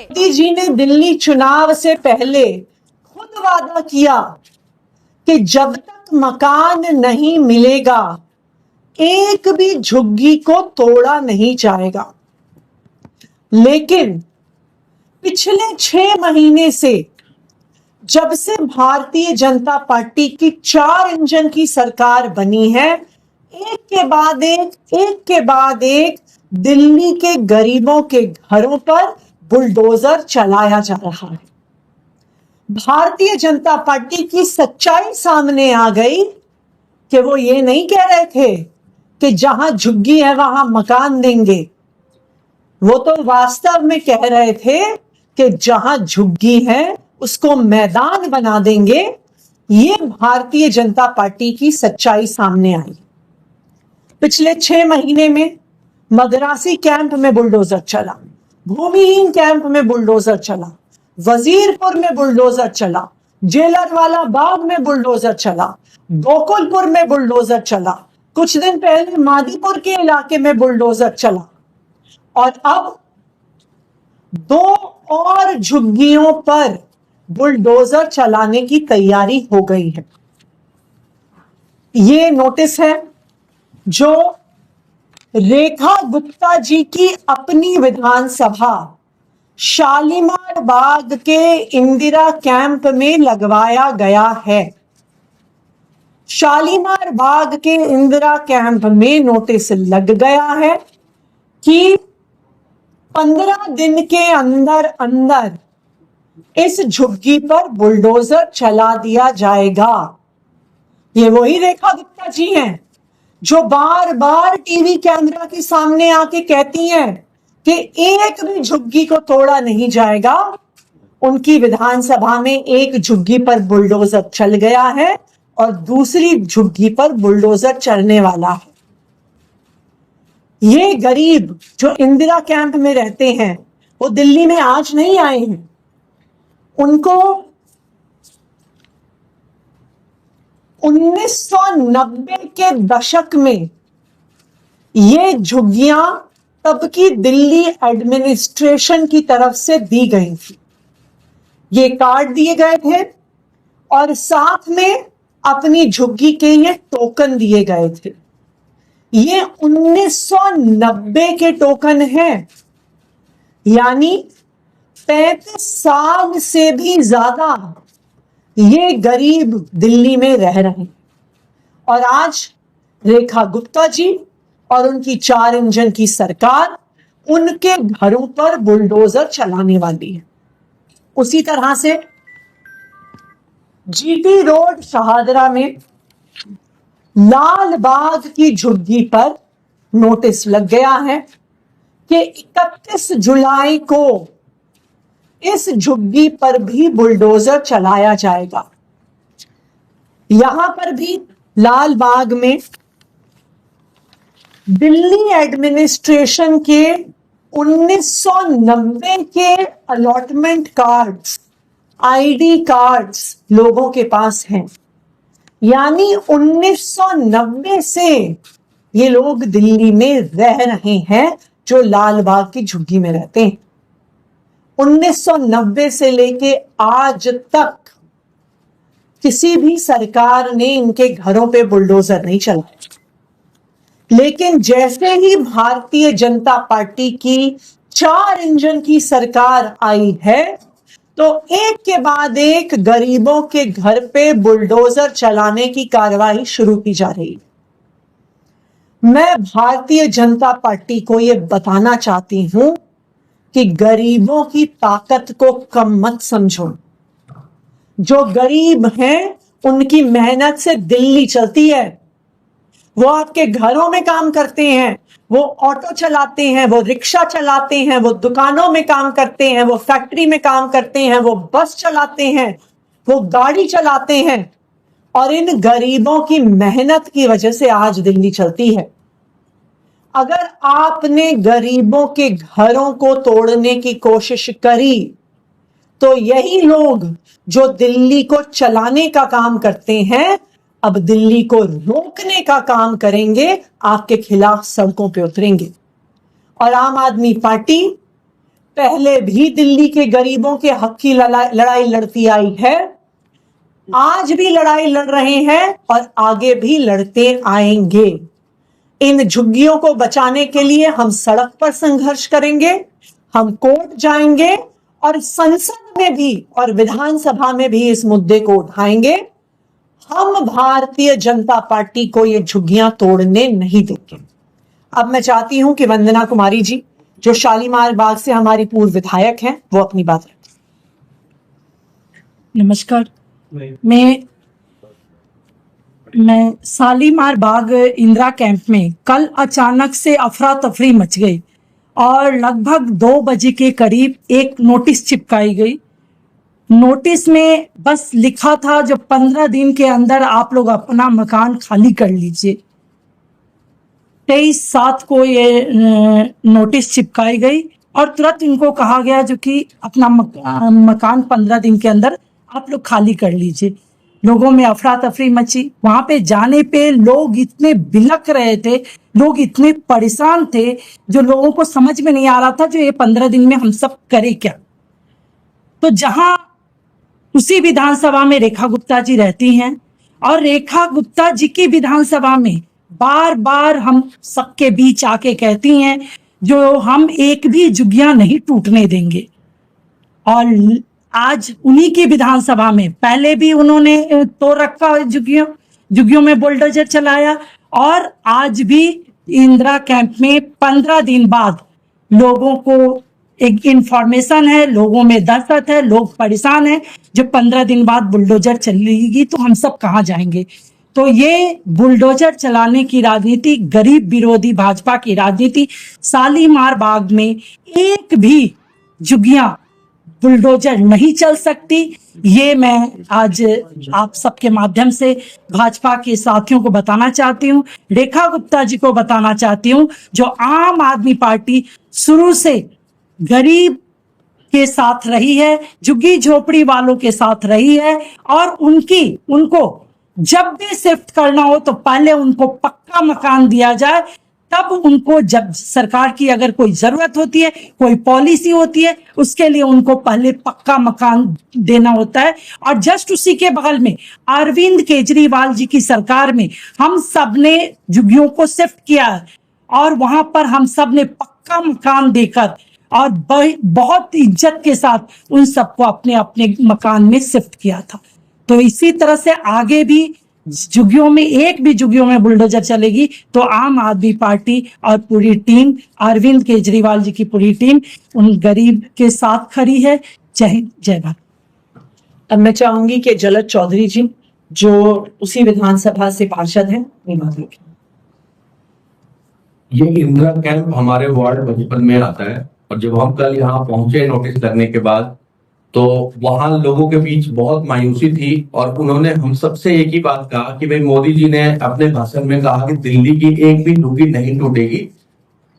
मोदी जी ने दिल्ली चुनाव से पहले खुद वादा किया कि जब तक मकान नहीं मिलेगा एक भी झुग्गी को तोड़ा नहीं जाएगा। लेकिन पिछले 6 महीने से जब से भारतीय जनता पार्टी की 4 इंजन की सरकार बनी है, एक के बाद एक दिल्ली के गरीबों के घरों पर बुलडोजर चलाया जा रहा है। भारतीय जनता पार्टी की सच्चाई सामने आ गई कि वो ये नहीं कह रहे थे कि जहां झुग्गी है वहां मकान देंगे। वो तो वास्तव में कह रहे थे कि जहां झुग्गी है उसको मैदान बना देंगे। ये भारतीय जनता पार्टी की सच्चाई सामने आई। पिछले 6 महीने में मदरासी कैंप में बुलडोजर चला, भूमिहीन कैंप में बुलडोजर चला, वजीरपुर में बुलडोजर चला, जेलरवाला बाग में बुलडोजर चला, गोकुलपुर में बुलडोजर चला, कुछ दिन पहले मादीपुर के इलाके में बुलडोजर चला और अब 2 और झुग्गियों पर बुलडोजर चलाने की तैयारी हो गई है। ये नोटिस है जो रेखा गुप्ता जी की अपनी विधानसभा शालीमार बाग के इंदिरा कैंप में लगवाया गया है। शालीमार बाग के इंदिरा कैंप में नोटिस लग गया है कि 15 दिन के अंदर अंदर इस झुग्गी पर बुलडोजर चला दिया जाएगा। ये वही रेखा गुप्ता जी हैं जो बार बार टीवी कैमरा के सामने आके कहती हैं कि एक भी झुग्गी को तोड़ा नहीं जाएगा। उनकी विधानसभा में एक झुग्गी पर बुलडोजर चल गया है और दूसरी झुग्गी पर बुलडोजर चलने वाला है। ये गरीब जो इंदिरा कैंप में रहते हैं वो दिल्ली में आज नहीं आए हैं। उनको 1990 के दशक में ये झुग्गियां तब की दिल्ली एडमिनिस्ट्रेशन की तरफ से दी गई थी। ये कार्ड दिए गए थे और साथ में अपनी झुग्गी के ये टोकन दिए गए थे। ये 1990 के टोकन हैं, यानी 35 साल से भी ज्यादा ये गरीब दिल्ली में रह रहे हैं। और आज रेखा गुप्ता जी और उनकी 4 इंजन की सरकार उनके घरों पर बुलडोजर चलाने वाली है। उसी तरह से जीटी रोड शहादरा में लाल बाग की झुग्गी पर नोटिस लग गया है कि 31 जुलाई को इस झुग्गी पर भी बुलडोजर चलाया जाएगा। यहां पर भी लाल बाग में दिल्ली एडमिनिस्ट्रेशन के 1990 के अलॉटमेंट कार्ड्स, आईडी कार्ड्स लोगों के पास हैं। यानी 1990 से ये लोग दिल्ली में रह रहे हैं जो लाल बाग की झुग्गी में रहते हैं। 1990 से लेके आज तक किसी भी सरकार ने इनके घरों पे बुलडोजर नहीं चलाया। लेकिन जैसे ही भारतीय जनता पार्टी की 4 इंजन की सरकार आई है तो एक के बाद एक गरीबों के घर पे बुलडोजर चलाने की कार्रवाई शुरू की जा रही है। मैं भारतीय जनता पार्टी को यह बताना चाहती हूं कि गरीबों की ताकत को कम मत समझो। जो गरीब हैं उनकी मेहनत से दिल्ली चलती है। वो आपके घरों में काम करते हैं, वो ऑटो चलाते हैं, वो रिक्शा चलाते हैं, वो दुकानों में काम करते हैं, वो फैक्ट्री में काम करते हैं, वो बस चलाते हैं, वो गाड़ी चलाते हैं और इन गरीबों की मेहनत की वजह से आज दिल्ली चलती है। अगर आपने गरीबों के घरों को तोड़ने की कोशिश करी तो यही लोग जो दिल्ली को चलाने का काम करते हैं अब दिल्ली को रोकने का काम करेंगे, आपके खिलाफ सड़कों पे उतरेंगे। और आम आदमी पार्टी पहले भी दिल्ली के गरीबों के हक की लड़ाई लड़ती आई है, आज भी लड़ाई लड़ रहे हैं और आगे भी लड़ते आएंगे। इन झुग्गियों को बचाने के लिए हम सड़क पर संघर्ष करेंगे, हम कोर्ट जाएंगे और संसद में भी और विधानसभा में भी इस मुद्दे को उठाएंगे। हम भारतीय जनता पार्टी को ये झुग्गियां तोड़ने नहीं देंगे। अब मैं चाहती हूं कि वंदना कुमारी जी, जो शालीमार बाग से हमारी पूर्व विधायक हैं, वो अपनी बात रखें। नमस्कार। मैं शालीमार बाग इंदिरा कैंप में कल अचानक से अफरा तफरी मच गई और लगभग 2 बजे के करीब एक नोटिस चिपकाई गई। नोटिस में बस लिखा था जो 15 दिन के अंदर आप लोग अपना मकान खाली कर लीजिए। 23/7 को ये नोटिस चिपकाई गई और तुरंत इनको कहा गया जो कि अपना मकान 15 दिन के अंदर आप लोग खाली कर लीजिए। लोगों में अफरा तफरी मची। वहां पे जाने पे लोग इतने बिलख रहे थे, लोग इतने परेशान थे, जो लोगों को समझ में नहीं आ रहा था जो ये 15 दिन में हम सब करें क्या। तो जहां उसी विधानसभा में रेखा गुप्ता जी रहती हैं और रेखा गुप्ता जी की विधानसभा में बार बार हम सबके बीच आके कहती हैं जो हम एक भी झुग्गियां नहीं टूटने देंगे। और आज उन्हीं की विधानसभा में पहले भी उन्होंने तोड़ रखा झुग्गियों में बुलडोजर चलाया और आज भी इंदिरा कैंप में 15 दिन बाद लोगों को एक इंफॉर्मेशन है, लोगों में दहशत है, लोग परेशान हैं। जब 15 दिन बाद बुलडोजर चलेगी तो हम सब कहाँ जाएंगे। तो ये बुलडोजर चलाने की राजनीति, गरीब विरोधी भाजपा की राजनीति, शालीमार बाग में एक भी झुग्गियां बुलडोजर नहीं चल सकती। ये मैं आज आप सबके माध्यम से भाजपा के साथियों को बताना चाहती हूँ, रेखा गुप्ता जी को बताना चाहती हूँ, जो आम आदमी पार्टी शुरू से गरीब के साथ रही है, झुग्गी झोपड़ी वालों के साथ रही है और उनको जब भी शिफ्ट करना हो तो पहले उनको पक्का मकान दिया जाए, तब उनको जब सरकार की अगर कोई जरूरत होती है, कोई पॉलिसी होती है, उसके लिए उनको पहले पक्का मकान देना होता है। और जस्ट उसी के बगल में अरविंद केजरीवाल जी की सरकार में हम सब ने झुग्गियों को शिफ्ट किया है और वहां पर हम सब ने पक्का मकान देकर और बहुत इज्जत के साथ उन सबको अपने अपने मकान में शिफ्ट किया था। तो इसी तरह से आगे भी झुग्गियों में एक भी झुग्गियों में बुलडोजर चलेगी तो आम आदमी पार्टी और पूरी टीम, अरविंद केजरीवाल जी की पूरी टीम उन गरीब के साथ खड़ी है। जय हिंद, जय भारत। अब मैं चाहूंगी कि जलद चौधरी जी, जो उसी विधानसभा से पार्षद हैं, ये इंदिरा कैंप हमारे वार्ड 55 में आता है और जब हम कल यहाँ पहुंचे नोटिस लगने के बाद तो वहां लोगों के बीच बहुत मायूसी थी और उन्होंने हम सबसे एक ही बात कहा कि भाई मोदी जी ने अपने भाषण में कहा कि दिल्ली की एक भी झुग्गी नहीं टूटेगी,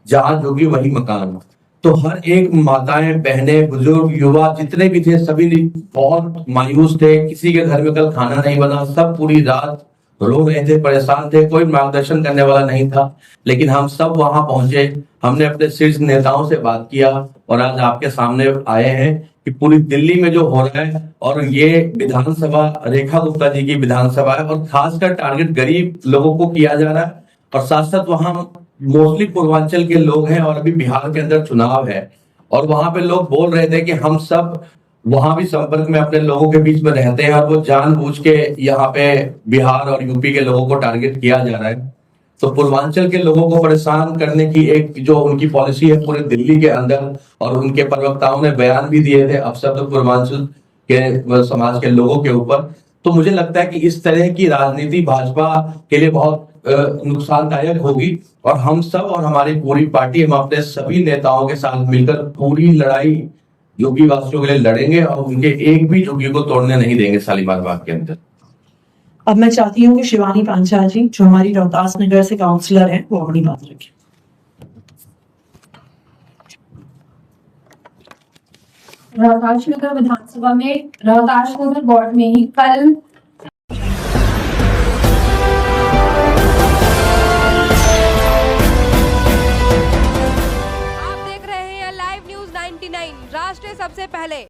जहां झुग्गी वही मकान। तो हर एक माताएं, बहनें, बुजुर्ग, युवा जितने भी थे सभी बहुत मायूस थे। किसी के घर में कल खाना नहीं बना, सब पूरी रात रो रहे थे, परेशान थे, कोई मार्गदर्शन करने वाला नहीं था। लेकिन हम सब वहां पहुंचे, हमने अपने शीर्ष नेताओं से बात किया और आज आपके सामने आए हैं कि पूरी दिल्ली में जो हो रहा है, और ये विधानसभा रेखा गुप्ता जी की विधानसभा है और खासकर टारगेट गरीब लोगों को किया जा रहा है। और साथ साथ वहां मोस्टली पूर्वांचल के लोग हैं और अभी बिहार के अंदर चुनाव है और वहां पे लोग बोल रहे थे कि हम सब वहां भी संपर्क में अपने लोगों के बीच में रहते हैं और वो जानबूझ के यहाँ पे बिहार और यूपी के लोगों को टारगेट किया जा रहा है। तो पूर्वांचल के लोगों को परेशान करने की एक जो उनकी पॉलिसी है पूरे दिल्ली के अंदर, और उनके प्रवक्ताओं ने बयान भी दिए थे अब सब पूर्वांचल के समाज के लोगों के ऊपर। तो मुझे लगता है कि इस तरह की राजनीति भाजपा के लिए बहुत नुकसानदायक होगी और हम सब और हमारी पूरी पार्टी, हम अपने सभी नेताओं के साथ मिलकर पूरी लड़ाई झुग्गी वासियों के लिए लड़ेंगे और उनके एक भी झुग्गी को तोड़ने नहीं देंगे शालीमार बाग के अंदर। अब मैं चाहती हूँ कि शिवानी पांचाल जी, जो हमारी रोहतास नगर से काउंसलर हैं, वो अपनी बात रखें। रोहतास नगर विधानसभा में रोहतास नगर वार्ड में ही कल आप देख रहे हैं लाइव न्यूज 9 99 राष्ट्र सबसे पहले।